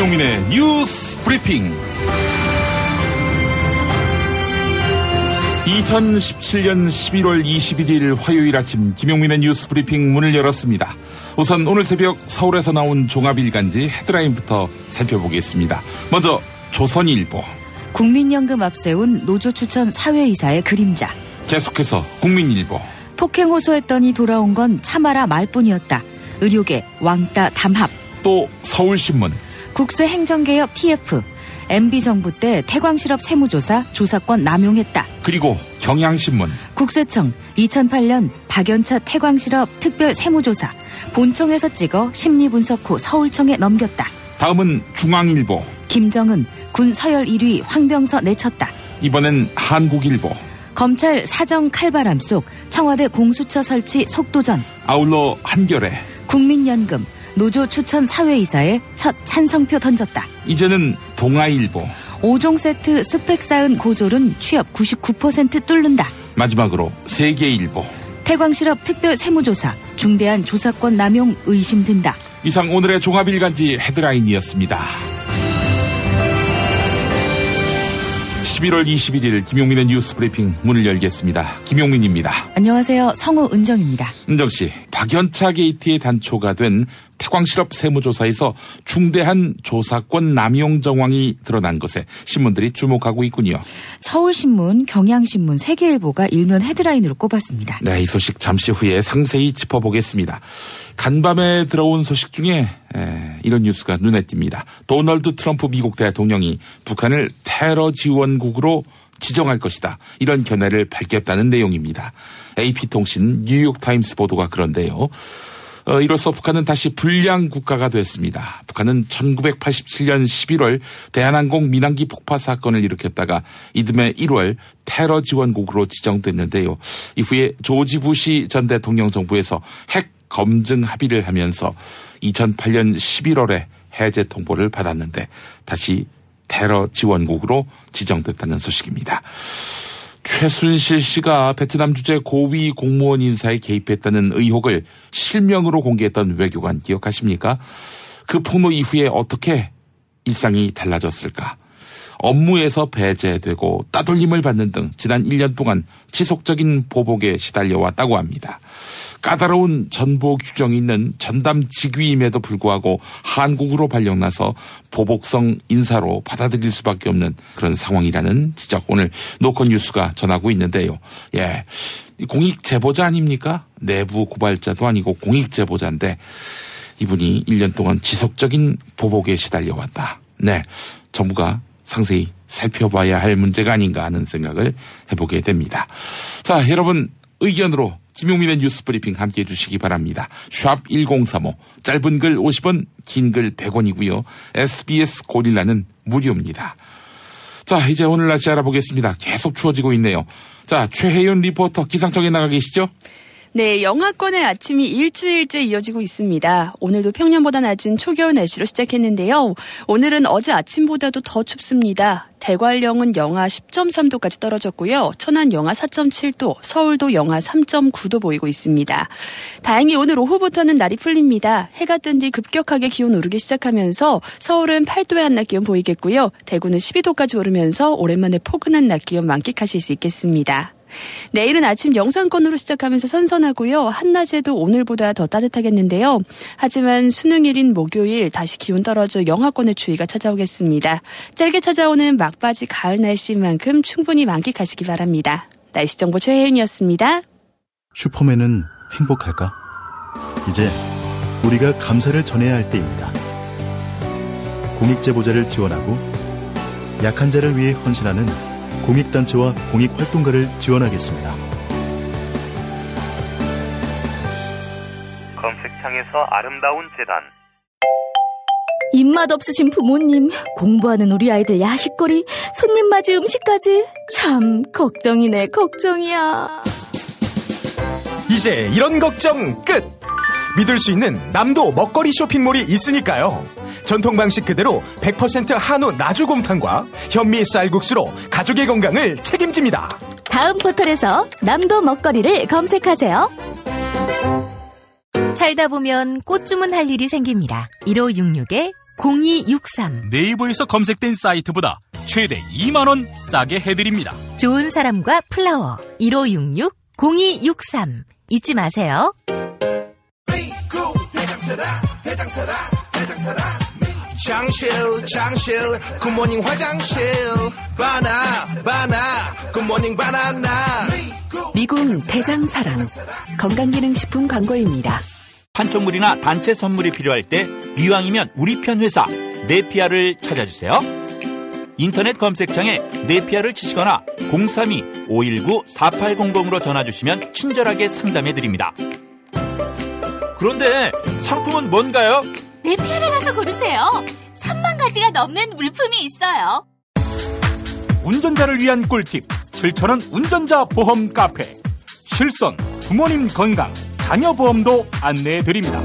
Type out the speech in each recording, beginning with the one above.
김용민의 뉴스 브리핑. 2017년 11월 21일 화요일 아침 김용민의 뉴스 브리핑 문을 열었습니다. 우선 오늘 새벽 서울에서 나온 종합일간지 헤드라인부터 살펴보겠습니다. 먼저 조선일보. 국민연금 앞세운 노조 추천 사회이사의 그림자. 계속해서 국민일보. 폭행 호소했더니 돌아온 건 참아라 말뿐이었다. 의료계 왕따 담합. 또 서울신문. 국세 행정개혁 TF. MB정부 때 태광실업 세무조사 조사권 남용했다. 그리고 경향신문. 국세청 2008년 박연차 태광실업 특별 세무조사. 본청에서 찍어 심리분석 후 서울청에 넘겼다. 다음은 중앙일보. 김정은 군 서열 1위 황병서 내쳤다. 이번엔 한국일보. 검찰 사정 칼바람 속 청와대 공수처 설치 속도전. 아울러 한겨레. 국민연금 노조 추천 사회이사에 첫 찬성표 던졌다. 이제는 동아일보. 5종 세트 스펙 쌓은 고졸은 취업 99% 뚫는다. 마지막으로 세계일보. 태광실업 특별 세무조사 중대한 조사권 남용 의심된다. 이상 오늘의 종합일간지 헤드라인이었습니다. 11월 21일 김용민의 뉴스 브리핑 문을 열겠습니다. 김용민입니다. 안녕하세요. 성우 은정입니다. 은정씨, 박연차 게이트의 단초가 된 태광실업 세무조사에서 중대한 조사권 남용 정황이 드러난 것에 신문들이 주목하고 있군요. 서울신문, 경향신문, 세계일보가 일면 헤드라인으로 꼽았습니다. 네, 이 소식 잠시 후에 상세히 짚어보겠습니다. 간밤에 들어온 소식 중에 이런 뉴스가 눈에 띕니다. 도널드 트럼프 미국 대통령이 북한을 테러 지원국으로 지정할 것이다. 이런 견해를 밝혔다는 내용입니다. AP통신, 뉴욕타임스 보도가 그런데요. 이로써 북한은 다시 불량 국가가 됐습니다. 북한은 1987년 11월 대한항공 민항기 폭파 사건을 일으켰다가 이듬해 1월 테러 지원국으로 지정됐는데요. 이후에 조지 부시 전 대통령 정부에서 핵 검증 합의를 하면서 2008년 11월에 해제 통보를 받았는데 다시 테러 지원국으로 지정됐다는 소식입니다. 최순실 씨가 베트남 주재 고위 공무원 인사에 개입했다는 의혹을 실명으로 공개했던 외교관 기억하십니까? 그 폭로 이후에 어떻게 일상이 달라졌을까? 업무에서 배제되고 따돌림을 받는 등 지난 1년 동안 지속적인 보복에 시달려왔다고 합니다. 까다로운 전보 규정이 있는 전담 직위임에도 불구하고 한국으로 발령나서 보복성 인사로 받아들일 수밖에 없는 그런 상황이라는 지적 오늘 노컷뉴스가 전하고 있는데요. 예, 공익제보자 아닙니까? 내부 고발자도 아니고 공익제보자인데 이분이 1년 동안 지속적인 보복에 시달려왔다. 네, 정부가 상세히 살펴봐야 할 문제가 아닌가 하는 생각을 해보게 됩니다. 자, 여러분 의견으로 김용민의 뉴스 브리핑 함께해 주시기 바랍니다. 샵 1035 짧은 글 50원 긴 글 100원이고요. SBS 고릴라는 무료입니다. 자, 이제 오늘 날씨 알아보겠습니다. 계속 추워지고 있네요. 자, 최혜윤 리포터 기상청에 나가 계시죠? 네, 영하권의 아침이 일주일째 이어지고 있습니다. 오늘도 평년보다 낮은 초겨울 날씨로 시작했는데요. 오늘은 어제 아침보다도 더 춥습니다. 대관령은 영하 10.3도까지 떨어졌고요. 천안 영하 4.7도, 서울도 영하 3.9도 보이고 있습니다. 다행히 오늘 오후부터는 날이 풀립니다. 해가 뜬 뒤 급격하게 기온 오르기 시작하면서 서울은 8도의 한낮 기온 보이겠고요. 대구는 12도까지 오르면서 오랜만에 포근한 낮 기온 만끽하실 수 있겠습니다. 내일은 아침 영상권으로 시작하면서 선선하고요. 한낮에도 오늘보다 더 따뜻하겠는데요. 하지만 수능일인 목요일 다시 기온 떨어져 영하권의 추위가 찾아오겠습니다. 짧게 찾아오는 막바지 가을 날씨인 만큼 충분히 만끽하시기 바랍니다. 날씨 정보 최혜윤이었습니다. 슈퍼맨은 행복할까? 이제 우리가 감사를 전해야 할 때입니다. 공익제보자를 지원하고 약한 자를 위해 헌신하는 공익단체와 공익활동가를 지원하겠습니다. 검색창에서 아름다운 재단. 입맛 없으신 부모님, 공부하는 우리 아이들 야식거리, 손님 맞이 음식까지 참 걱정이네, 걱정이야. 이제 이런 걱정 끝! 믿을 수 있는 남도 먹거리 쇼핑몰이 있으니까요. 전통 방식 그대로 100% 한우 나주곰탕과 현미 쌀국수로 가족의 건강을 책임집니다. 다음 포털에서 남도 먹거리를 검색하세요. 살다 보면 꽃 주문할 일이 생깁니다. 1566에 0263 네이버에서 검색된 사이트보다 최대 2만원 싸게 해드립니다. 좋은 사람과 플라워 1566-0263 잊지 마세요. 장실 굿모닝 화장실 바나 굿모닝 바나나. 미궁 대장사랑 건강기능식품 광고입니다. 판촉물이나 단체 선물이 필요할 때 이왕이면 우리 편 회사 네피아를 찾아주세요. 인터넷 검색창에 네피아를 치시거나 032-519-4800으로 전화주시면 친절하게 상담해드립니다. 그런데 상품은 뭔가요? 네피아를 가서 고르세요. 3만 가지가 넘는 물품이 있어요. 운전자를 위한 꿀팁 7,000원 운전자 보험 카페. 실손, 부모님 건강, 자녀 보험도 안내해드립니다.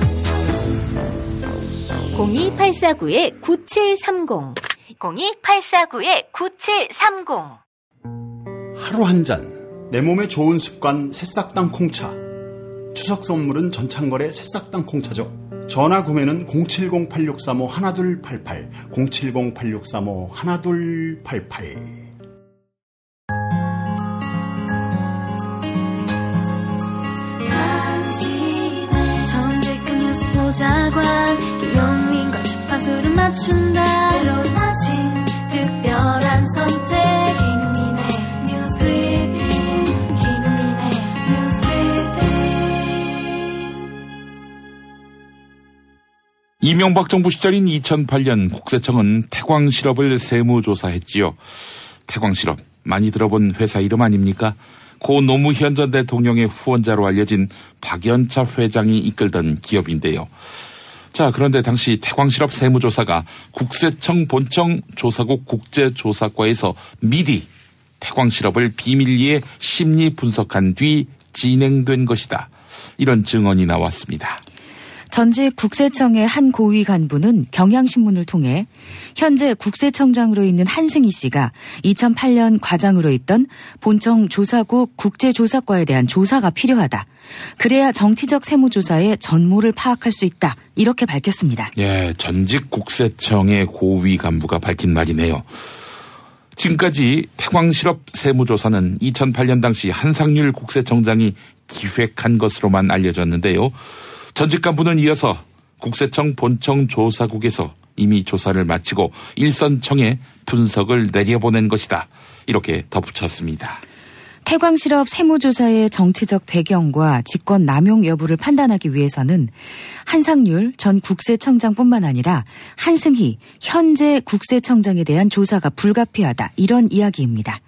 02849-9730 02849-9730 하루 한 잔, 내 몸에 좋은 습관 새싹당 콩차. 추석 선물은 전창걸의 새싹당 콩차죠. 전화 구매는 070-8635-1288 070-8635-1288. 정직한 뉴스 보자관 김용민과 주파수를 맞춘다. 새로운 아침 특별한 선택 김용민의 뉴스 브리핑. 김용민의 뉴스 브리핑. 이명박 정부 시절인 2008년 국세청은 태광실업을 세무조사했지요. 태광실업 많이 들어본 회사 이름 아닙니까? 고 노무현 전 대통령의 후원자로 알려진 박연차 회장이 이끌던 기업인데요. 자, 그런데 당시 태광실업 세무조사가 국세청 본청 조사국 국제조사과에서 미리 태광실업을 비밀리에 심리 분석한 뒤 진행된 것이다. 이런 증언이 나왔습니다. 전직 국세청의 한 고위 간부는 경향신문을 통해 현재 국세청장으로 있는 한승희 씨가 2008년 과장으로 있던 본청 조사국 국제조사과에 대한 조사가 필요하다. 그래야 정치적 세무조사의 전모를 파악할 수 있다. 이렇게 밝혔습니다. 예, 전직 국세청의 고위 간부가 밝힌 말이네요. 지금까지 태광실업 세무조사는 2008년 당시 한상률 국세청장이 기획한 것으로만 알려졌는데요. 전직 간부는 이어서 국세청 본청 조사국에서 이미 조사를 마치고 일선청에 분석을 내려보낸 것이다. 이렇게 덧붙였습니다. 태광실업 세무조사의 정치적 배경과 직권 남용 여부를 판단하기 위해서는 한상률 전 국세청장뿐만 아니라 한승희 현재 국세청장에 대한 조사가 불가피하다. 이런 이야기입니다.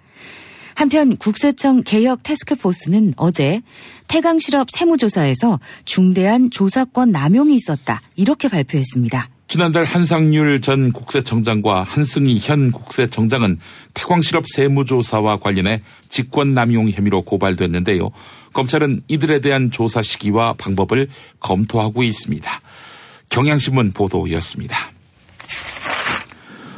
한편 국세청 개혁 태스크포스는 어제 태광실업 세무조사에서 중대한 조사권 남용이 있었다. 이렇게 발표했습니다. 지난달 한상률 전 국세청장과 한승희 현 국세청장은 태광실업 세무조사와 관련해 직권남용 혐의로 고발됐는데요. 검찰은 이들에 대한 조사 시기와 방법을 검토하고 있습니다. 경향신문 보도였습니다.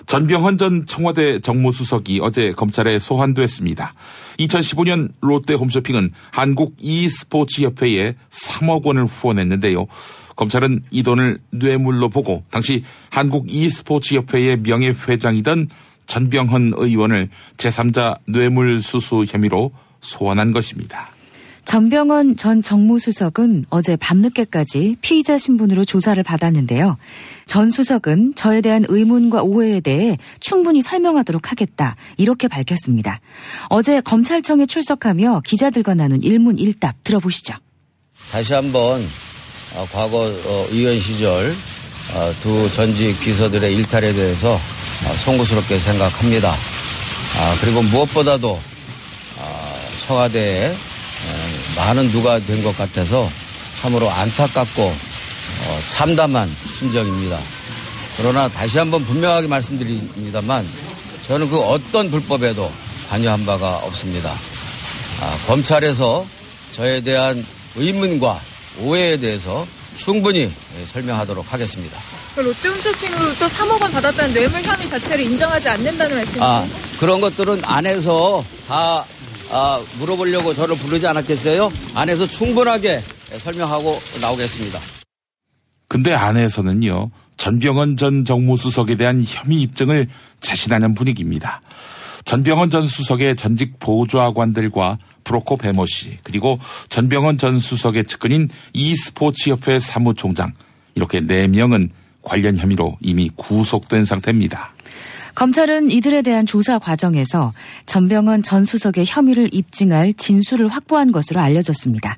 전병헌 전 청와대 정무수석이 어제 검찰에 소환됐습니다. 2015년 롯데 홈쇼핑은 한국 e스포츠협회에 3억 원을 후원했는데요. 검찰은 이 돈을 뇌물로 보고 당시 한국 e스포츠협회의 명예회장이던 전병헌 의원을 제3자 뇌물수수 혐의로 소환한 것입니다. 전병헌 전 정무수석은 어제 밤늦게까지 피의자 신분으로 조사를 받았는데요. 전 수석은 저에 대한 의문과 오해에 대해 충분히 설명하도록 하겠다. 이렇게 밝혔습니다. 어제 검찰청에 출석하며 기자들과 나눈 일문일답 들어보시죠. 다시 한번 과거 의원 시절 두 전직 비서들의 일탈에 대해서 송구스럽게 생각합니다. 그리고 무엇보다도 청와대에 많은 누가 된 것 같아서 참으로 안타깝고 참담한 심정입니다. 그러나 다시 한번 분명하게 말씀드립니다만 저는 그 어떤 불법에도 관여한 바가 없습니다. 검찰에서 저에 대한 의문과 오해에 대해서 충분히 설명하도록 하겠습니다. 롯데홈쇼핑으로부터 3억 원 받았다는 뇌물 혐의 자체를 인정하지 않는다는 말씀이세요? 그런 것들은 안에서 다 물어보려고 저를 부르지 않았겠어요? 안에서 충분하게 설명하고 나오겠습니다. 근데 안에서는요, 전병헌 전 정무수석에 대한 혐의 입증을 자신하는 분위기입니다. 전병헌 전 수석의 전직 보좌관들과 브로커 배모 씨, 그리고 전병헌 전 수석의 측근인 e스포츠협회 사무총장, 이렇게 4명은 관련 혐의로 이미 구속된 상태입니다. 검찰은 이들에 대한 조사 과정에서 전병헌 전 수석의 혐의를 입증할 진술을 확보한 것으로 알려졌습니다.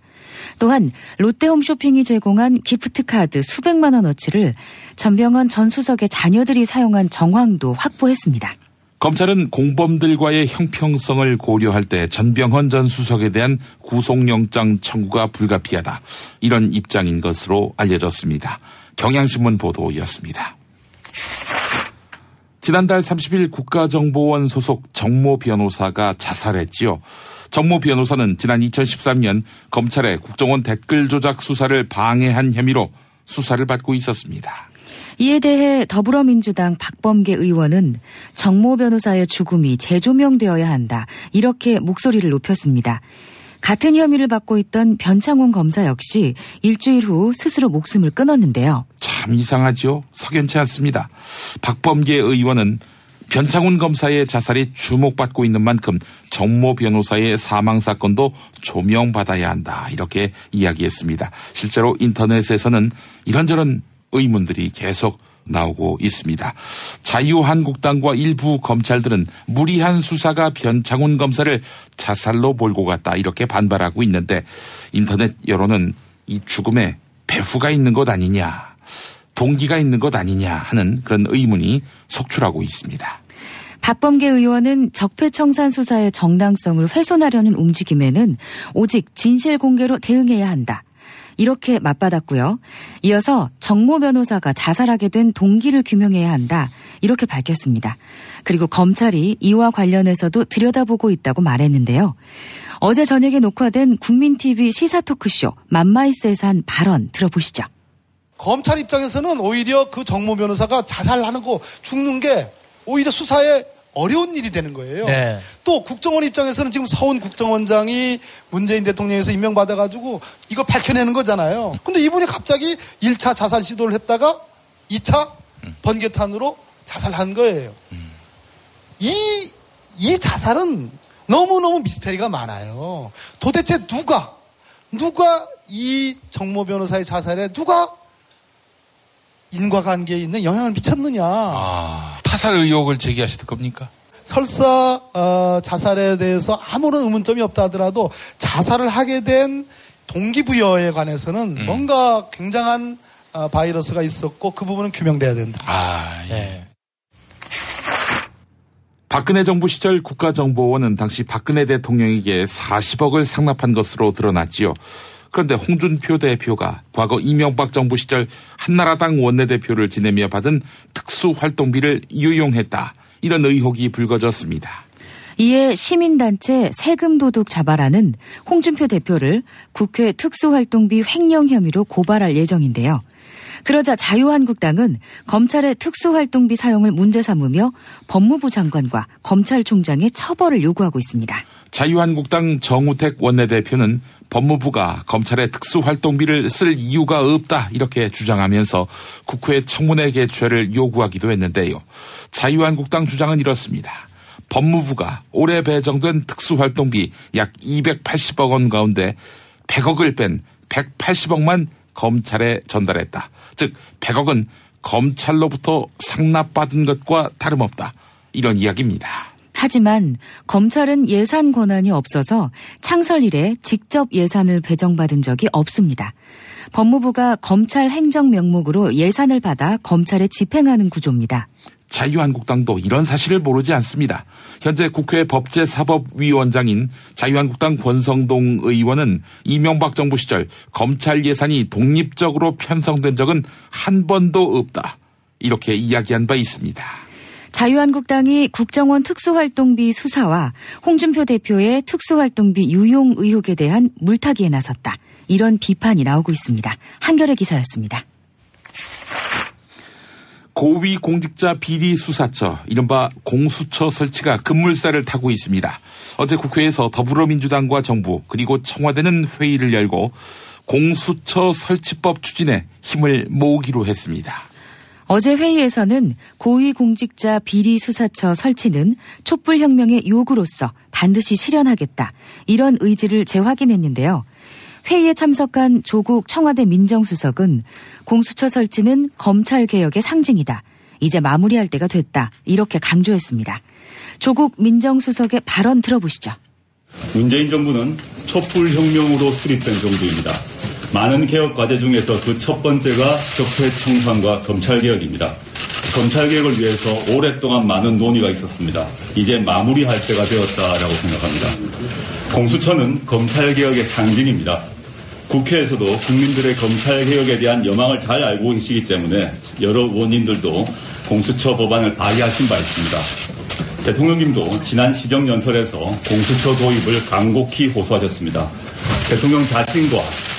또한 롯데홈쇼핑이 제공한 기프트카드 수백만 원어치를 전병헌 전 수석의 자녀들이 사용한 정황도 확보했습니다. 검찰은 공범들과의 형평성을 고려할 때 전병헌 전 수석에 대한 구속영장 청구가 불가피하다, 이런 입장인 것으로 알려졌습니다. 경향신문 보도였습니다. 지난달 30일 국가정보원 소속 정모 변호사가 자살했지요. 정모 변호사는 지난 2013년 검찰의 국정원 댓글 조작 수사를 방해한 혐의로 수사를 받고 있었습니다. 이에 대해 더불어민주당 박범계 의원은 정모 변호사의 죽음이 재조명되어야 한다, 이렇게 목소리를 높였습니다. 같은 혐의를 받고 있던 변창훈 검사 역시 일주일 후 스스로 목숨을 끊었는데요. 참 이상하죠. 석연치 않습니다. 박범계 의원은 변창훈 검사의 자살이 주목받고 있는 만큼 정모 변호사의 사망 사건도 조명받아야 한다, 이렇게 이야기했습니다. 실제로 인터넷에서는 이런저런 의문들이 계속 나오고 있습니다. 자유한국당과 일부 검찰들은 무리한 수사가 변창훈 검사를 자살로 몰고 갔다, 이렇게 반발하고 있는데 인터넷 여론은 이 죽음에 배후가 있는 것 아니냐, 동기가 있는 것 아니냐 하는 그런 의문이 속출하고 있습니다. 박범계 의원은 적폐청산 수사의 정당성을 훼손하려는 움직임에는 오직 진실 공개로 대응해야 한다, 이렇게 맞받았고요. 이어서 정모 변호사가 자살하게 된 동기를 규명해야 한다, 이렇게 밝혔습니다. 그리고 검찰이 이와 관련해서도 들여다보고 있다고 말했는데요. 어제 저녁에 녹화된 국민TV 시사 토크쇼 맘마이스에서 한 발언 들어보시죠. 검찰 입장에서는 오히려 그 정모 변호사가 자살하는 거, 죽는 게 오히려 수사에 어려운 일이 되는 거예요. 네. 또 국정원 입장에서는 지금 서훈 국정원장이 문재인 대통령에서 임명받아가지고 이거 밝혀내는 거잖아요. 근데 이분이 갑자기 1차 자살 시도를 했다가 2차 번개탄으로 자살한 거예요. 이 자살은 너무너무 미스테리가 많아요. 도대체 누가 이 정모 변호사의 자살에 누가 인과관계에 있는 영향을 미쳤느냐. 타살 의혹을 제기하실 겁니까? 설사 자살에 대해서 아무런 의문점이 없다 하더라도 자살을 하게 된 동기부여에 관해서는 뭔가 굉장한 바이러스가 있었고 그 부분은 규명돼야 된다. 예. 박근혜 정부 시절 국가정보원은 당시 박근혜 대통령에게 40억을 상납한 것으로 드러났지요. 그런데 홍준표 대표가 과거 이명박 정부 시절 한나라당 원내대표를 지내며 받은 특수활동비를 유용했다, 이런 의혹이 불거졌습니다. 이에 시민단체 세금도둑 잡아라는 홍준표 대표를 국회 특수활동비 횡령 혐의로 고발할 예정인데요. 그러자 자유한국당은 검찰의 특수활동비 사용을 문제 삼으며 법무부 장관과 검찰총장의 처벌을 요구하고 있습니다. 자유한국당 정우택 원내대표는 법무부가 검찰의 특수활동비를 쓸 이유가 없다, 이렇게 주장하면서 국회 청문회 개최를 요구하기도 했는데요. 자유한국당 주장은 이렇습니다. 법무부가 올해 배정된 특수활동비 약 280억 원 가운데 100억을 뺀 180억만 검찰에 전달했다. 즉 100억은 검찰로부터 상납받은 것과 다름없다, 이런 이야기입니다. 하지만 검찰은 예산 권한이 없어서 창설 이래 직접 예산을 배정받은 적이 없습니다. 법무부가 검찰 행정 명목으로 예산을 받아 검찰에 집행하는 구조입니다. 자유한국당도 이런 사실을 모르지 않습니다. 현재 국회 법제사법위원장인 자유한국당 권성동 의원은 이명박 정부 시절 검찰 예산이 독립적으로 편성된 적은 한 번도 없다, 이렇게 이야기한 바 있습니다. 자유한국당이 국정원 특수활동비 수사와 홍준표 대표의 특수활동비 유용 의혹에 대한 물타기에 나섰다, 이런 비판이 나오고 있습니다. 한겨레 기사였습니다. 고위공직자 비리수사처, 이른바 공수처 설치가 급물살을 타고 있습니다. 어제 국회에서 더불어민주당과 정부 그리고 청와대는 회의를 열고 공수처 설치법 추진에 힘을 모으기로 했습니다. 어제 회의에서는 고위공직자 비리수사처 설치는 촛불혁명의 요구로서 반드시 실현하겠다. 이런 의지를 재확인했는데요. 회의에 참석한 조국 청와대 민정수석은 공수처 설치는 검찰개혁의 상징이다. 이제 마무리할 때가 됐다. 이렇게 강조했습니다. 조국 민정수석의 발언 들어보시죠. 문재인 정부는 촛불혁명으로 수립된 정부입니다. 많은 개혁 과제 중에서 그 첫 번째가 적폐청산과 검찰개혁입니다. 검찰개혁을 위해서 오랫동안 많은 논의가 있었습니다. 이제 마무리할 때가 되었다라고 생각합니다. 공수처는 검찰개혁의 상징입니다. 국회에서도 국민들의 검찰개혁에 대한 여망을 잘 알고 계시기 때문에 여러 의원님들도 공수처 법안을 발의하신 바 있습니다. 대통령님도 지난 시정연설에서 공수처 도입을 간곡히 호소하셨습니다. 대통령 자신과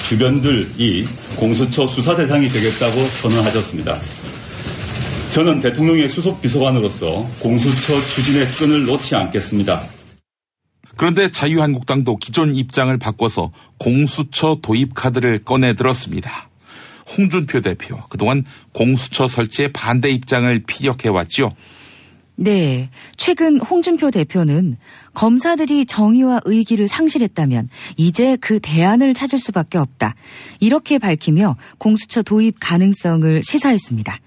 주변들이 공수처 수사 대상이 되겠다고 선언하셨습니다. 저는 대통령의 수석 비서관으로서 공수처 추진의 끈을 놓지 않겠습니다. 그런데 자유한국당도 기존 입장을 바꿔서 공수처 도입 카드를 꺼내 들었습니다. 홍준표 대표, 그동안 공수처 설치에 반대 입장을 피력해왔죠. 네, 최근 홍준표 대표는 검사들이 정의와 의기를 상실했다면 이제 그 대안을 찾을 수밖에 없다. 이렇게 밝히며 공수처 도입 가능성을 시사했습니다.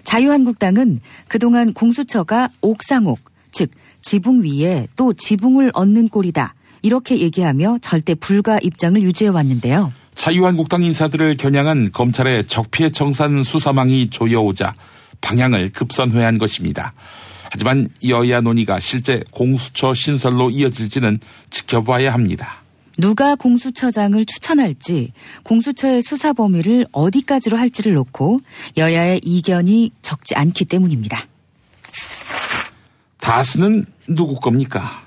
자유한국당은 그동안 공수처가 옥상옥, 즉 지붕 위에 또 지붕을 얻는 꼴이다. 이렇게 얘기하며 절대 불가 입장을 유지해왔는데요. 자유한국당 인사들을 겨냥한 검찰의 적폐청산 수사망이 조여오자 방향을 급선회한 것입니다. 하지만 여야 논의가 실제 공수처 신설로 이어질지는 지켜봐야 합니다. 누가 공수처장을 추천할지, 공수처의 수사 범위를 어디까지로 할지를 놓고 여야의 이견이 적지 않기 때문입니다. 다스는 누구 겁니까?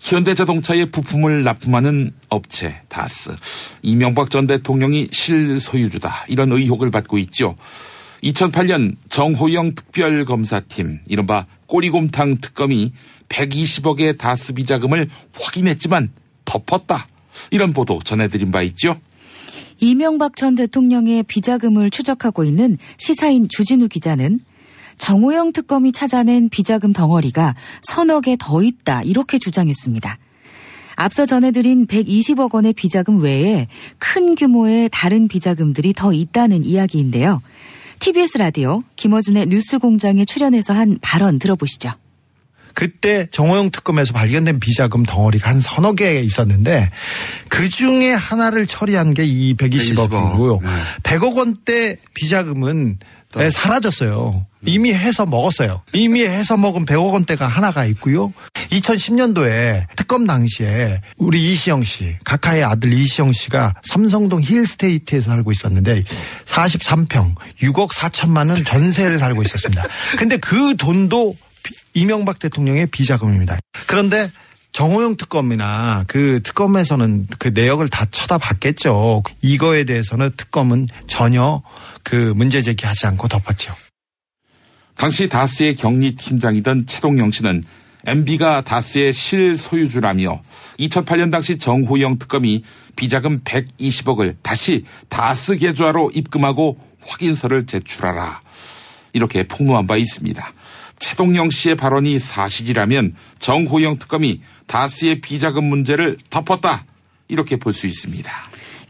현대자동차의 부품을 납품하는 업체 다스. 이명박 전 대통령이 실소유주다. 이런 의혹을 받고 있죠. 2008년 정호영 특별검사팀, 이른바 꼬리곰탕 특검이 120억의 다스 비자금을 확인했지만 덮었다. 이런 보도 전해드린 바 있죠. 이명박 전 대통령의 비자금을 추적하고 있는 시사인 주진우 기자는 정호영 특검이 찾아낸 비자금 덩어리가 서너 개 더 있다. 이렇게 주장했습니다. 앞서 전해드린 120억 원의 비자금 외에 큰 규모의 다른 비자금들이 더 있다는 이야기인데요. TBS 라디오 김어준의 뉴스공장에 출연해서 한 발언 들어보시죠. 그때 정호영 특검에서 발견된 비자금 덩어리가 한 서너 개 있었는데 그중에 하나를 처리한 게 이 120억이고요. 100억 원대 비자금은 사라졌어요. 이미 해서 먹었어요. 이미 해서 먹은 100억 원대가 하나가 있고요. 2010년도에 특검 당시에 우리 이시영 씨, 각하의 아들 이시영 씨가 삼성동 힐스테이트에서 살고 있었는데 43평 6억 4천만 원 전세를 살고 있었습니다. 근데 그 돈도 이명박 대통령의 비자금입니다. 그런데 정호영 특검이나 그 특검에서는 그 내역을 다 쳐다봤겠죠. 이거에 대해서는 특검은 전혀 그 문제 제기하지 않고 덮었죠. 당시 다스의 경리팀장이던 최동영 씨는 MB가 다스의 실소유주라며 2008년 당시 정호영 특검이 비자금 120억을 다시 다스 계좌로 입금하고 확인서를 제출하라. 이렇게 폭로한 바 있습니다. 최동영 씨의 발언이 사실이라면 정호영 특검이 다스의 비자금 문제를 덮었다. 이렇게 볼 수 있습니다.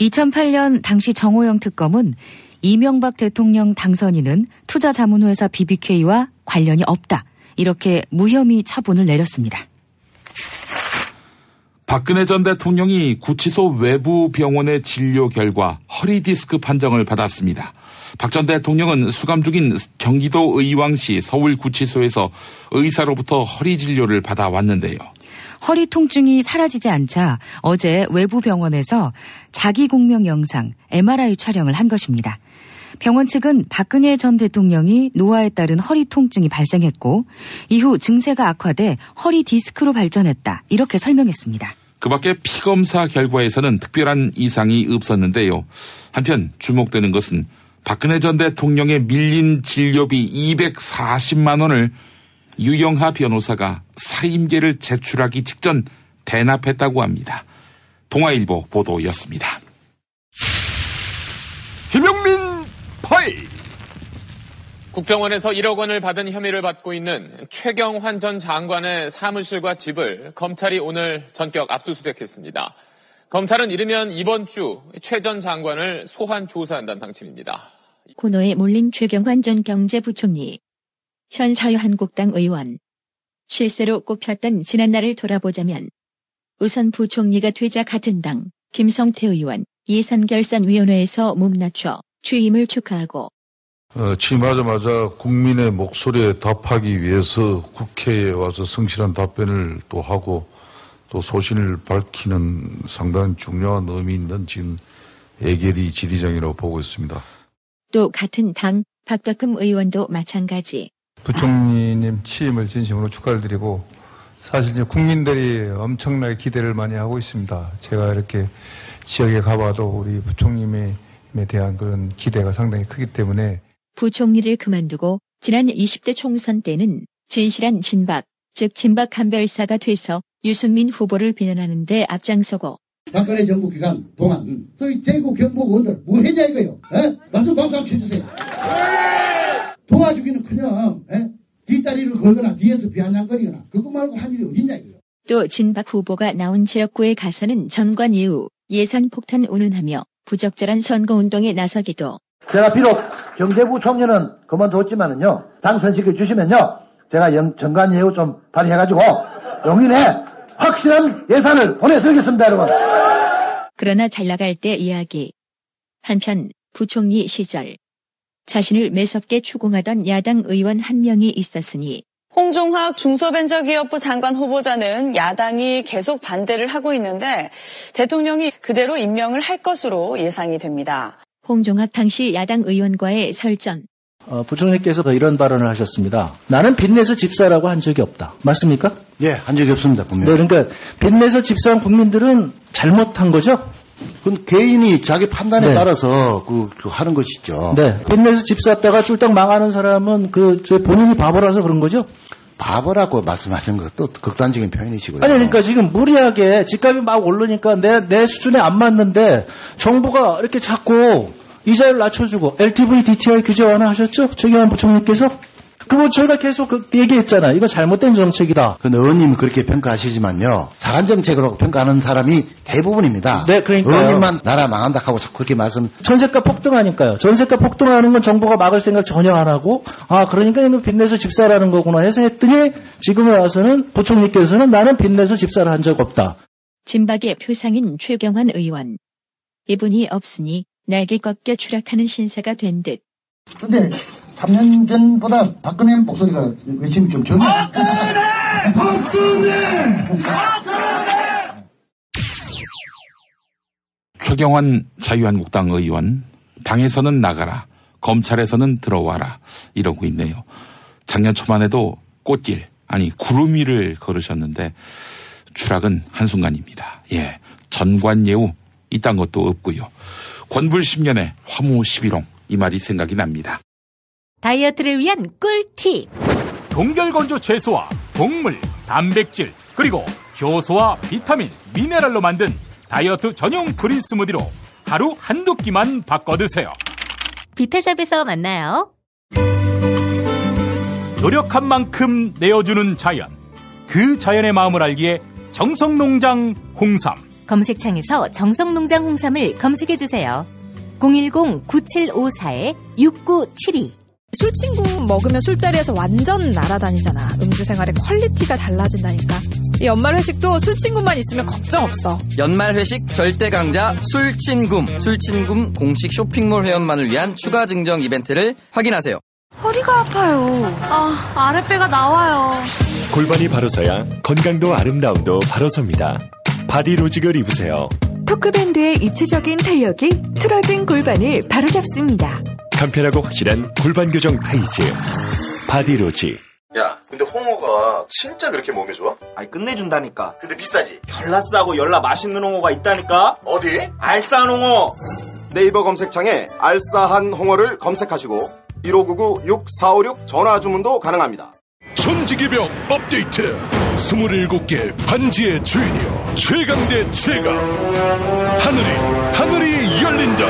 2008년 당시 정호영 특검은 이명박 대통령 당선인은 투자자문회사 BBK와 관련이 없다. 이렇게 무혐의 처분을 내렸습니다. 박근혜 전 대통령이 구치소 외부 병원의 진료 결과 허리디스크 판정을 받았습니다. 박 전 대통령은 수감 중인 경기도 의왕시 서울구치소에서 의사로부터 허리 진료를 받아왔는데요. 허리 통증이 사라지지 않자 어제 외부 병원에서 자기 공명 영상 MRI 촬영을 한 것입니다. 병원 측은 박근혜 전 대통령이 노화에 따른 허리 통증이 발생했고 이후 증세가 악화돼 허리 디스크로 발전했다. 이렇게 설명했습니다. 그 밖에 피검사 결과에서는 특별한 이상이 없었는데요. 한편 주목되는 것은 박근혜 전 대통령의 밀린 진료비 240만 원을 유영하 변호사가 사임계를 제출하기 직전 대납했다고 합니다. 동아일보 보도였습니다. 김용민 파일. 국정원에서 1억 원을 받은 혐의를 받고 있는 최경환 전 장관의 사무실과 집을 검찰이 오늘 전격 압수수색했습니다. 검찰은 이르면 이번 주 최 전 장관을 소환 조사한다는 방침입니다. 코너에 몰린 최경환 전 경제부총리, 현 자유한국당 의원. 실세로 꼽혔던 지난날을 돌아보자면 우선 부총리가 되자 같은 당 김성태 의원 예산결산위원회에서 몸 낮춰 취임을 축하하고 취임하자마자 국민의 목소리에 답하기 위해서 국회에 와서 성실한 답변을 또 하고 또 소신을 밝히는 상당히 중요한 의미 있는 지금 애결이 지리장이라고 보고 있습니다. 또 같은 당 박덕흠 의원도 마찬가지. 부총리님 취임을 진심으로 축하를 드리고 사실 이제 국민들이 엄청나게 기대를 많이 하고 있습니다. 제가 이렇게 지역에 가봐도 우리 부총님에 대한 그런 기대가 상당히 크기 때문에 부총리를 그만두고 지난 20대 총선 때는 진실한 진박, 즉 진박 간별사가 돼서 유승민 후보를 비난하는 데 앞장서고 박근혜 정부 기간 동안 저희 대구 경북 의원들 뭐 했냐 이거요. 가서 박수 한번 쳐주세요. 도와주기는커녕 뒷다리를 걸거나 뒤에서 비아냥거리거나 그거 말고 한 일이 어딨냐 이거요. 또 진박 후보가 나온 지역구에 가서는 전관 이후 예산 폭탄 운운하며 부적절한 선거운동에 나서기도. 제가 비록 경제부총리는 그만뒀지만은요 당선시켜 주시면요 제가 정관 예우 좀 발휘해가지고 용기 내 확실한 예산을 보내드리겠습니다 여러분. 그러나 잘 나갈 때 이야기. 한편 부총리 시절 자신을 매섭게 추궁하던 야당 의원 한 명이 있었으니 홍종학 중소벤처기업부 장관 후보자는 야당이 계속 반대를 하고 있는데 대통령이 그대로 임명을 할 것으로 예상이 됩니다. 홍종학 당시 야당 의원과의 설전. 부총리께서 이런 발언을 하셨습니다. 나는 빚내서 집사라고 한 적이 없다. 맞습니까? 예, 한 적이 없습니다. 분명히. 네, 그러니까 빚내서 집사한 국민들은 잘못한 거죠? 그건 개인이 자기 판단에 네. 따라서 하는 것이죠. 네, 빚내서 집사했다가 쫄딱 망하는 사람은 본인이 바보라서 그런 거죠? 바보라고 말씀하시는 것도 극단적인 표현이시고요. 아니, 그러니까 지금 무리하게 집값이 막 오르니까 내 수준에 안 맞는데 정부가 이렇게 자꾸 이자율 낮춰주고 LTV, DTI 규제 완화하셨죠? 최경환 부총리께서? 그거 저희가 계속 얘기했잖아요. 이거 잘못된 정책이다. 근데 의원님은 그렇게 평가하시지만요. 잘한 정책으로 평가하는 사람이 대부분입니다. 네, 그러니까요. 의원님만 나라 망한다 하고 자꾸 그렇게 말씀. 전세가 폭등하니까요. 전세가 폭등하는 건 정부가 막을 생각 전혀 안 하고 그러니까 이거 빚내서 집사라는 거구나 해서 했더니 지금에 와서는 부총리께서는 나는 빚내서 집사를 한 적 없다. 진박의 표상인 최경환 의원. 이분이 없으니 날개 꺾여 추락하는 신세가 된 듯. 근데 3년 전보다 박근혜 목소리가 외침이 좀 적네. 최경환 자유한국당 의원, 당에서는 나가라, 검찰에서는 들어와라 이러고 있네요. 작년 초반에도 꽃길, 구름 위를 걸으셨는데 추락은 한순간입니다. 예, 전관예우 이딴 것도 없고요. 권불 10년에 화무 11홍 이 말이 생각이 납니다. 다이어트를 위한 꿀팁. 동결건조 채소와 곡물, 단백질, 그리고 효소와 비타민, 미네랄로 만든 다이어트 전용 그린 스무디로 하루 한두 끼만 바꿔 드세요. 비타샵에서 만나요. 노력한 만큼 내어주는 자연. 그 자연의 마음을 알기에 정성농장 홍삼. 검색창에서 정성농장 홍삼을 검색해주세요. 010-9754-6972. 술친구 먹으면 술자리에서 완전 날아다니잖아. 음주 생활의 퀄리티가 달라진다니까. 이 연말 회식도 술친구만 있으면 걱정 없어. 연말 회식 절대 강자 술친굼. 술친굼 공식 쇼핑몰 회원만을 위한 추가 증정 이벤트를 확인하세요. 허리가 아파요. 아랫배가 나와요. 골반이 바로 서야 건강도 아름다움도 바로 섭니다. 바디로직을 입으세요. 토크밴드의 입체적인 탄력이 틀어진 골반을 바로잡습니다. 간편하고 확실한 골반 교정 타이즈 바디로직. 야, 근데 홍어가 진짜 그렇게 몸에 좋아? 끝내준다니까. 근데 비싸지? 열나 싸고 열나 맛있는 홍어가 있다니까. 어디? 알싸한 홍어. 네이버 검색창에 알싸한 홍어를 검색하시고 1599-6456 전화 주문도 가능합니다. 천지개벽 업데이트. 27개 반지의 주인이여 최강 대 최강. 하늘이 열린다.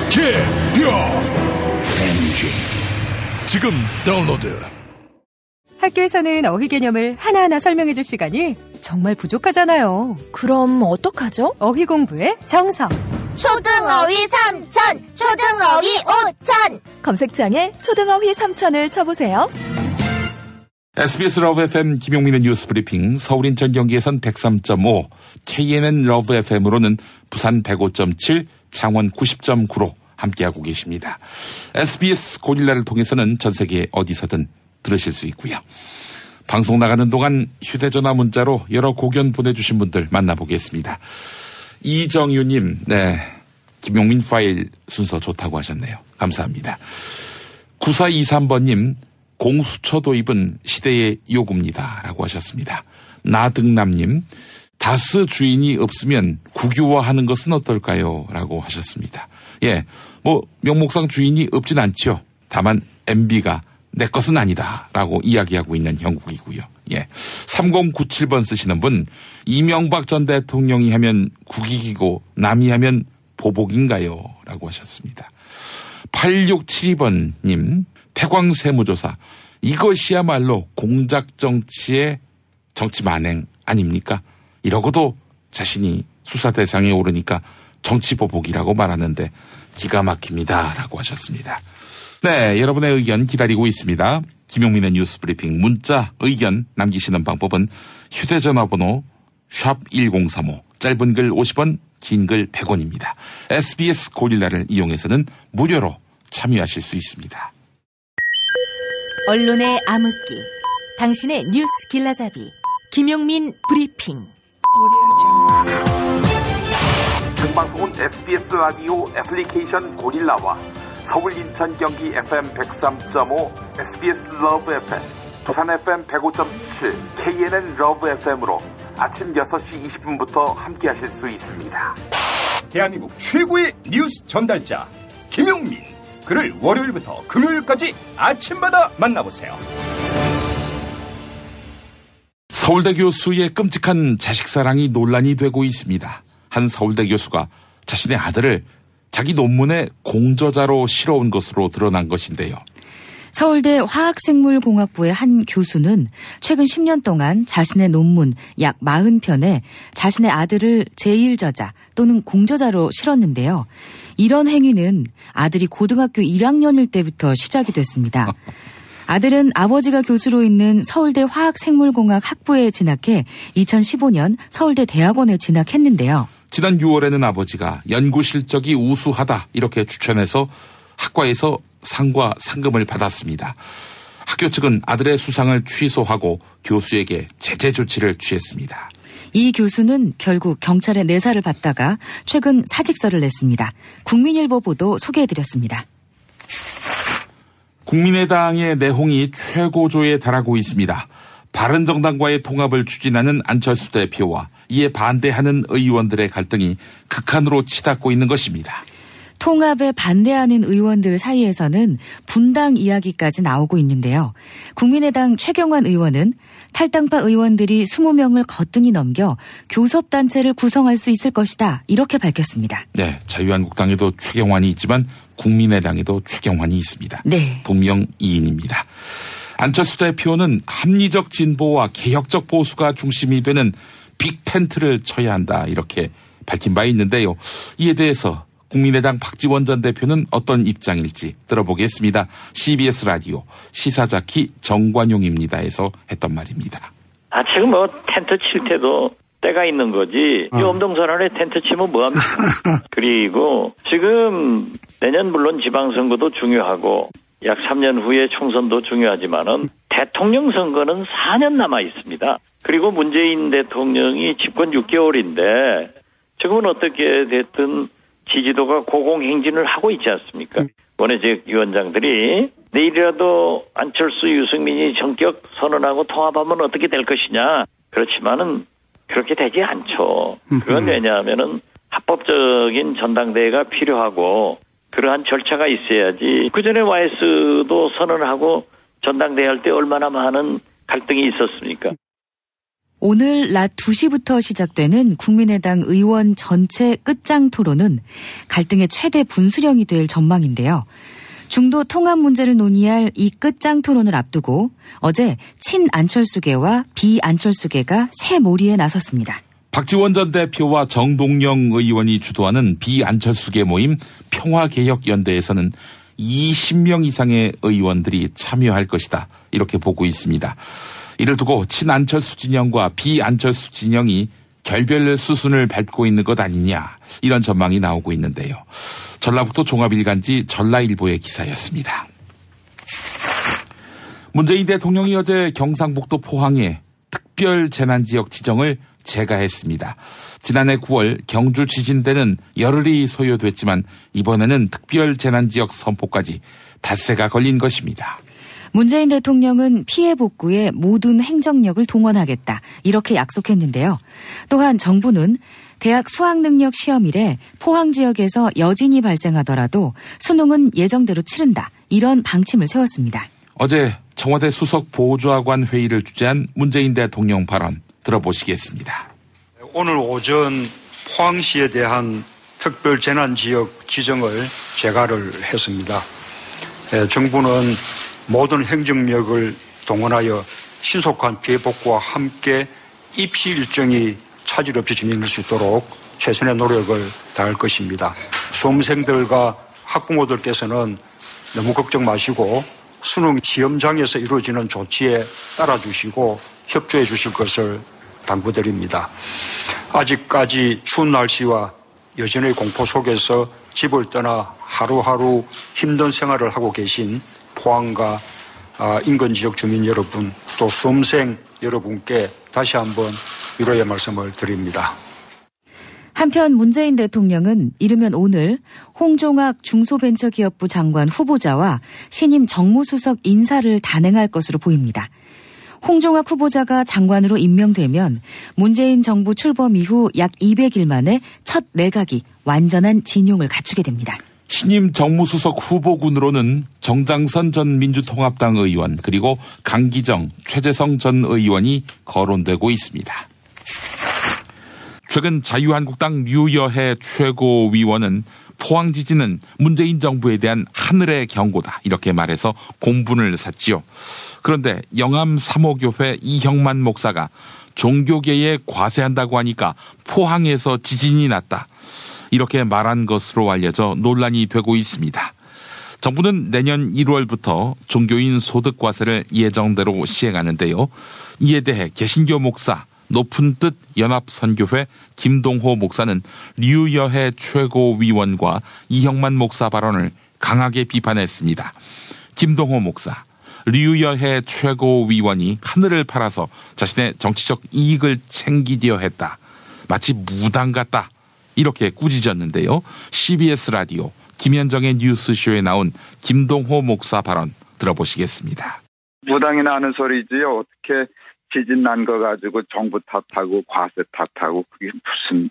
천지개벽. 리벤지. 지금 다운로드. 학교에서는 어휘 개념을 하나하나 설명해 줄 시간이 정말 부족하잖아요. 그럼 어떡하죠? 어휘 공부의 정석. 초등어휘 3천, 초등어휘 5천. 검색창에 초등어휘 3천을 쳐보세요. SBS 러브 FM 김용민의 뉴스 브리핑. 서울 인천 경기에선 103.5, KNN 러브 FM으로는 부산 105.7, 창원 90.9로 함께하고 계십니다. SBS 고릴라를 통해서는 전 세계 어디서든 들으실 수 있고요. 방송 나가는 동안 휴대전화 문자로 여러 고견 보내주신 분들 만나보겠습니다. 이정유님, 네, 김용민 파일 순서 좋다고 하셨네요. 감사합니다. 9423번님, 공수처 도입은 시대의 요구입니다. 라고 하셨습니다. 나등남님, 다스 주인이 없으면 국유화하는 것은 어떨까요? 라고 하셨습니다. 예, 명목상 주인이 없진 않죠. 다만 MB가 내 것은 아니다 라고 이야기하고 있는 형국이고요. 예. 3097번 쓰시는 분, 이명박 전 대통령이 하면 국익이고 남이 하면 보복인가요? 라고 하셨습니다. 8672번님, 태광세무조사, 이것이야말로 공작정치의 정치 만행 아닙니까? 이러고도 자신이 수사 대상에 오르니까 정치보복이라고 말하는데 기가 막힙니다 라고 하셨습니다. 네, 여러분의 의견 기다리고 있습니다. 김용민의 뉴스 브리핑 문자 의견 남기시는 방법은 휴대전화 번호 샵1035, 짧은 글 50원, 긴 글 100원입니다. SBS 고릴라를 이용해서는 무료로 참여하실 수 있습니다. 언론의 암흑기, 당신의 뉴스 길라잡이, 김용민 브리핑. 생방송은 SBS 라디오 애플리케이션 고릴라와 서울 인천 경기 FM 103.5 SBS 러브 FM, 부산 FM 105.7 KNN 러브 FM으로 아침 6시 20분부터 함께 하실 수 있습니다. 대한민국 최고의 뉴스 전달자 김용민, 그를 월요일부터 금요일까지 아침마다 만나보세요. 서울대 교수의 끔찍한 자식사랑이 논란이 되고 있습니다. 한 서울대 교수가 자신의 아들을 자기 논문의 공저자로 실어온 것으로 드러난 것인데요. 서울대 화학생물공학부의 한 교수는 최근 10년 동안 자신의 논문 약 40편에 자신의 아들을 제1저자 또는 공저자로 실었는데요. 이런 행위는 아들이 고등학교 1학년일 때부터 시작이 됐습니다. 아들은 아버지가 교수로 있는 서울대 화학생물공학 학부에 진학해 2015년 서울대 대학원에 진학했는데요. 지난 6월에는 아버지가 연구 실적이 우수하다 이렇게 추천해서 학과에서 상과 상금을 받았습니다. 학교 측은 아들의 수상을 취소하고 교수에게 제재 조치를 취했습니다. 이 교수는 결국 경찰에 내사를 받다가 최근 사직서를 냈습니다. 국민일보 보도 소개해드렸습니다. 국민의당의 내홍이 최고조에 달하고 있습니다. 바른정당과의 통합을 추진하는 안철수 대표와 이에 반대하는 의원들의 갈등이 극한으로 치닫고 있는 것입니다. 통합에 반대하는 의원들 사이에서는 분당 이야기까지 나오고 있는데요. 국민의당 최경환 의원은 탈당파 의원들이 20명을 거뜬히 넘겨 교섭단체를 구성할 수 있을 것이다, 이렇게 밝혔습니다. 네, 자유한국당에도 최경환이 있지만 국민의당에도 최경환이 있습니다. 네. 동명이인입니다. 안철수 대표는 합리적 진보와 개혁적 보수가 중심이 되는 빅텐트를 쳐야 한다, 이렇게 밝힌 바 있는데요. 이에 대해서 국민의당 박지원 전 대표는 어떤 입장일지 들어보겠습니다. CBS 라디오 시사자키 정관용입니다에서 했던 말입니다. 지금 텐트 칠 때도 때가 있는 거지. 이 엄동설안에 텐트 치면 뭐합니까? 그리고 지금 내년 물론 지방선거도 중요하고 약 3년 후에 총선도 중요하지만은 대통령 선거는 4년 남아 있습니다. 그리고 문재인 대통령이 집권 6개월인데 지금은 어떻게 됐든 지지도가 고공행진을 하고 있지 않습니까? 원외적 위원장들이 내일이라도 안철수, 유승민이 전격 선언하고 통합하면 어떻게 될 것이냐. 그렇지만은 그렇게 되지 않죠. 그건 왜냐하면은 합법적인 전당대회가 필요하고 그러한 절차가 있어야지. 그전에 YS도 선언하고 전당대회 할 때 얼마나 많은 갈등이 있었습니까? 오늘 낮 2시부터 시작되는 국민의당 의원 전체 끝장 토론은 갈등의 최대 분수령이 될 전망인데요. 중도 통합 문제를 논의할 이 끝장 토론을 앞두고 어제 친안철수계와 비안철수계가 새 몰이에 나섰습니다. 박지원 전 대표와 정동영 의원이 주도하는 비안철수계 모임 평화개혁연대에서는 20명 이상의 의원들이 참여할 것이다, 이렇게 보고 있습니다. 이를 두고 친안철수 진영과 비안철수 진영이 결별 수순을 밟고 있는 것 아니냐, 이런 전망이 나오고 있는데요. 전라북도 종합일간지 전라일보의 기사였습니다. 문재인 대통령이 어제 경상북도 포항에 특별재난지역 지정을 재가했습니다. 지난해 9월 경주 지진 때는 열흘이 소요됐지만 이번에는 특별재난지역 선포까지 닷새가 걸린 것입니다. 문재인 대통령은 피해 복구에 모든 행정력을 동원하겠다, 이렇게 약속했는데요. 또한 정부는 대학 수학능력 시험일에 포항 지역에서 여진이 발생하더라도 수능은 예정대로 치른다, 이런 방침을 세웠습니다. 어제 청와대 수석 보좌관 회의를 주재한 문재인 대통령 발언 들어보시겠습니다. 오늘 오전 포항시에 대한 특별재난지역 지정을 재가를 했습니다. 정부는 모든 행정력을 동원하여 신속한 피해 복구와 함께 입시 일정이 차질 없이 진행될 수 있도록 최선의 노력을 다할 것입니다. 수험생들과 학부모들께서는 너무 걱정 마시고 수능 시험장에서 이루어지는 조치에 따라주시고 협조해 주실 것을 당부드립니다. 아직까지 추운 날씨와 여전의 공포 속에서 집을 떠나 하루하루 힘든 생활을 하고 계신 포항과 인근 지역 주민 여러분, 또 수험생 여러분께 다시 한번 위로의 말씀을 드립니다. 한편 문재인 대통령은 이르면 오늘 홍종학 중소벤처기업부 장관 후보자와 신임 정무수석 인사를 단행할 것으로 보입니다. 홍종학 후보자가 장관으로 임명되면 문재인 정부 출범 이후 약 200일 만에 첫 내각이 완전한 진용을 갖추게 됩니다. 신임 정무수석 후보군으로는 정장선 전 민주통합당 의원, 그리고 강기정, 최재성 전 의원이 거론되고 있습니다. 최근 자유한국당 류여해 최고위원은 포항 지진은 문재인 정부에 대한 하늘의 경고다, 이렇게 말해서 공분을 샀지요. 그런데 영암 3호교회 이형만 목사가 종교계에 과세한다고 하니까 포항에서 지진이 났다, 이렇게 말한 것으로 알려져 논란이 되고 있습니다. 정부는 내년 1월부터 종교인 소득과세를 예정대로 시행하는데요. 이에 대해 개신교 목사 높은 뜻 연합선교회 김동호 목사는 류여해 최고위원과 이형만 목사 발언을 강하게 비판했습니다. 김동호 목사, 류여해 최고위원이 하늘을 팔아서 자신의 정치적 이익을 챙기려 했다, 마치 무당 같다, 이렇게 꾸짖었는데요. CBS 라디오 김현정의 뉴스쇼에 나온 김동호 목사 발언 들어보시겠습니다. 무당이나 하는 소리지요. 어떻게 지진 난 거 가지고 정부 탓하고 과세 탓하고, 그게 무슨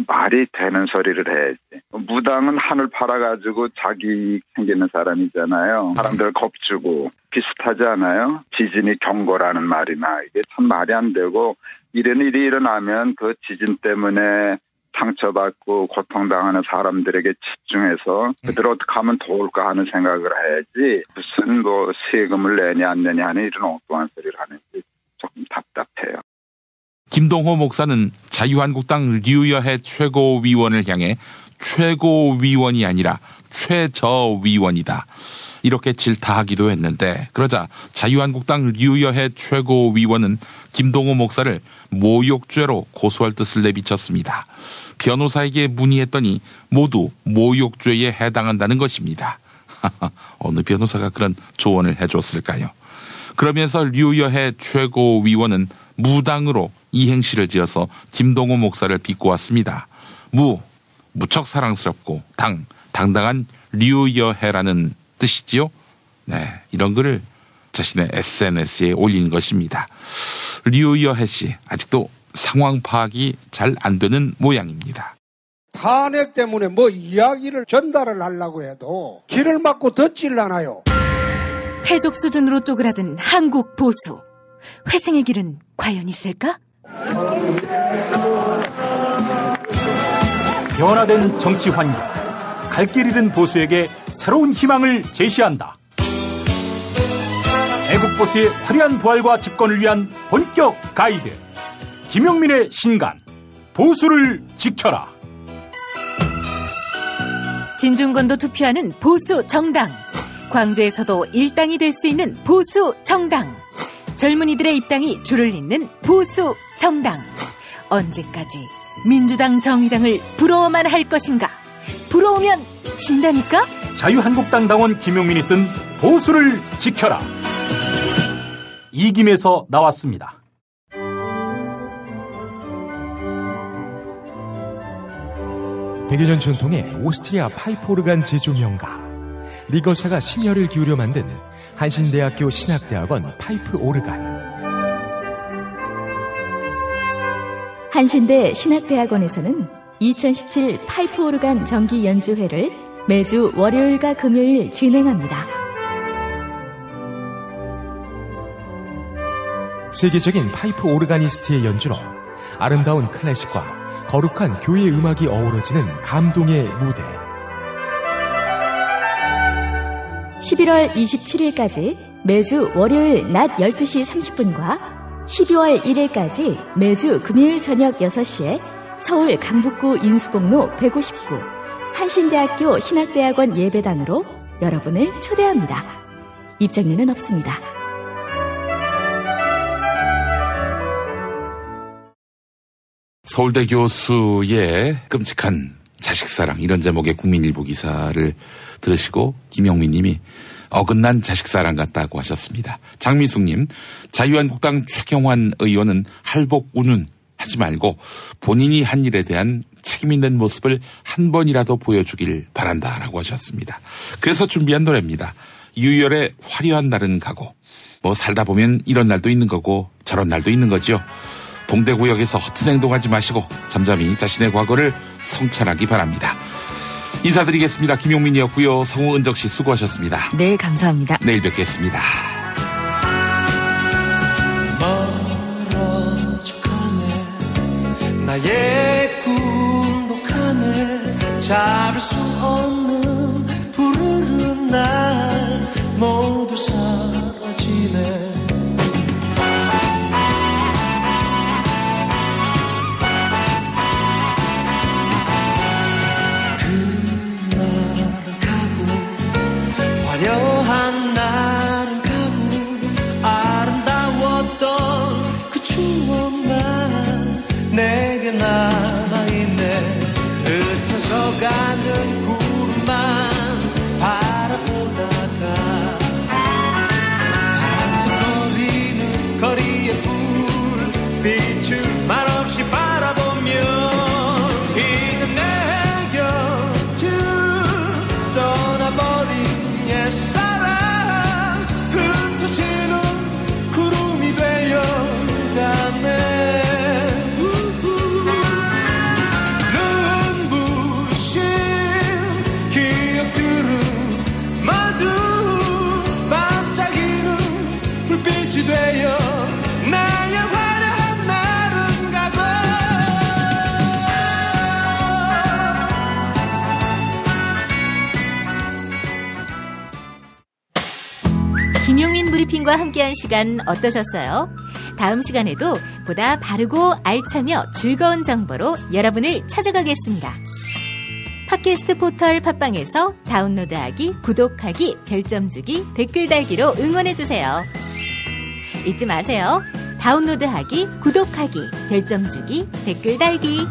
말이 되는 소리를 해야지. 무당은 하늘 팔아가지고 자기 이익 챙기는 사람이잖아요. 사람들 겁주고 비슷하지 않아요? 지진이 경고라는 말이나, 이게 참 말이 안 되고, 이런 일이 일어나면 그 지진 때문에 상처받고 고통당하는 사람들에게 집중해서 그들 어떻게 하면 도울까 하는 생각을 해야지, 무슨 세금을 내냐 안 내냐 하는 이런 엉뚱한 소리를 하는지 조금 답답해요. 김동호 목사는 자유한국당 류여해 최고위원을 향해 최고위원이 아니라 최저위원이다, 이렇게 질타하기도 했는데, 그러자 자유한국당 류여해 최고위원은 김동호 목사를 모욕죄로 고소할 뜻을 내비쳤습니다. 변호사에게 문의했더니 모두 모욕죄에 해당한다는 것입니다. 어느 변호사가 그런 조언을 해줬을까요? 그러면서 류여해 최고위원은 무당으로 이행시를 지어서 김동호 목사를 비꼬았습니다. 무척 사랑스럽고 당당한 류여해라는 뜻이지요. 네, 이런 글을 자신의 SNS에 올린 것입니다. 류여해 씨, 아직도 상황 파악이 잘 안 되는 모양입니다. 탄핵 때문에 이야기를 전달을 하려고 해도 길을 막고 듣질 않아요. 패족 수준으로 쪼그라든 한국 보수. 회생의 길은 과연 있을까? 변화된 정치 환경, 갈 길 잃은 보수에게 새로운 희망을 제시한다. 애국보수의 화려한 부활과 집권을 위한 본격 가이드, 김용민의 신간, 보수를 지켜라. 진중권도 투표하는 보수 정당, 광주에서도 일당이 될 수 있는 보수 정당, 젊은이들의 입당이 줄을 잇는 보수 정당. 언제까지 민주당 정의당을 부러워만 할 것인가? 부러우면 진다니까? 자유한국당 당원 김용민이 쓴 보수를 지켜라. 이김에서 나왔습니다. 백여 년 전통의 오스트리아 파이프 오르간 제조 명가 리거사가 심혈을 기울여 만든 한신대학교 신학대학원 파이프 오르간. 한신대 신학대학원에서는 2017 파이프 오르간 정기 연주회를 매주 월요일과 금요일 진행합니다. 세계적인 파이프 오르가니스트의 연주로 아름다운 클래식과 거룩한 교회 음악이 어우러지는 감동의 무대. 11월 27일까지 매주 월요일 낮 12시 30분과 12월 1일까지 매주 금요일 저녁 6시에 서울 강북구 인수공로 159 한신대학교 신학대학원 예배당으로 여러분을 초대합니다. 입장료는 없습니다. 서울대 교수의 끔찍한 자식사랑, 이런 제목의 국민일보 기사를 들으시고 김영민 님이 어긋난 자식사랑 같다고 하셨습니다. 장미숙님, 자유한국당 최경환 의원은 할복 운운 하지 말고 본인이 한 일에 대한 책임 있는 모습을 한 번이라도 보여주길 바란다라고 하셨습니다. 그래서 준비한 노래입니다. 유열의 화려한 날은 가고, 뭐 살다 보면 이런 날도 있는 거고 저런 날도 있는 거죠. 동대구역에서 허튼 행동하지 마시고 잠잠히 자신의 과거를 성찰하기 바랍니다. 인사드리겠습니다. 김용민이었고요. 성우 은정 씨 수고하셨습니다. 네, 감사합니다. 내일 뵙겠습니다. 멀어져가네 나의 꿈도 가네 잡을 수 없는 푸르른 날 모두 사라지네 화려한 날은 가고 아름다웠던 그 추억만 내게 남아있네. 흩어져 가는 구름만 바라보다가 반짝거리는 거리의 불빛을 말없이 바라보며 이는 내 곁을 떠나버린 옛사랑 흩어지는 구름이 되어가네. 눈부신 기억들은 모두 반짝이는 불빛이 되어 나의 화려한 날은 가고. 김용민 브리핑과 함께한 시간 어떠셨어요? 다음 시간에도 보다 바르고 알차며 즐거운 정보로 여러분을 찾아가겠습니다. 팟캐스트 포털 팟빵에서 다운로드하기, 구독하기, 별점 주기, 댓글 달기로 응원해주세요. 잊지 마세요. 다운로드하기, 구독하기, 별점 주기, 댓글 달기.